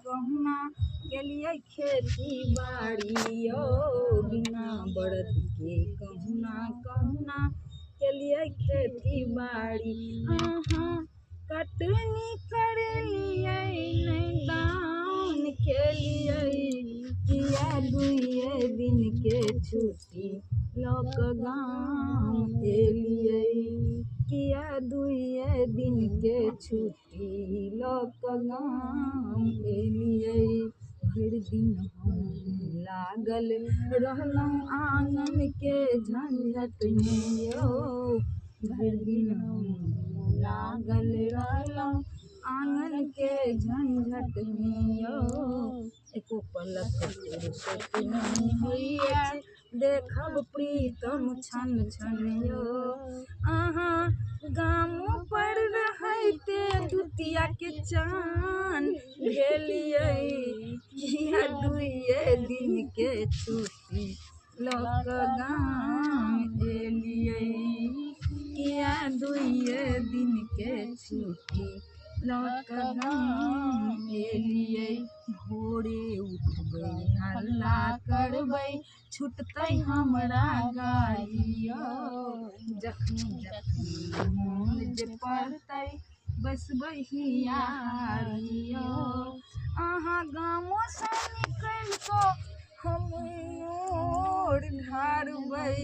कहुना के लिए खेती बाड़ी यो बिना बरद के कहुना कहुना के लिए खेती बाड़ी। कटनी कर लिए नहीं दान के लिए किया दुए दिन के छुट्टी लॉकडाउन के लिए किया दुए दिन के छुट्टी लॉकडाउन के लिए। भर दिन हम लागल रहलहुँ आंगन के झंझट में यो भर दिन हम लागल रहलहुँ आंगन के झंझट में यो। एको पलक फुर्सत नहीं हुई देखब प्रीतम छन छन यो। गाम पर रहते दुतिया के चान गेलिए किया दुए दिन के छुट्टी लॉकडाउन एलिए किया दुए दिन के छुट्टी लॉकडाउन एलिए। भोरे उठबै हल्ला करबै छुटतै हमरा गाड़ी यो जखनी जखनी मोन जे पड़तै बसबै हियारी यो। गामो से निकलि कऽ हम ओर ढारबै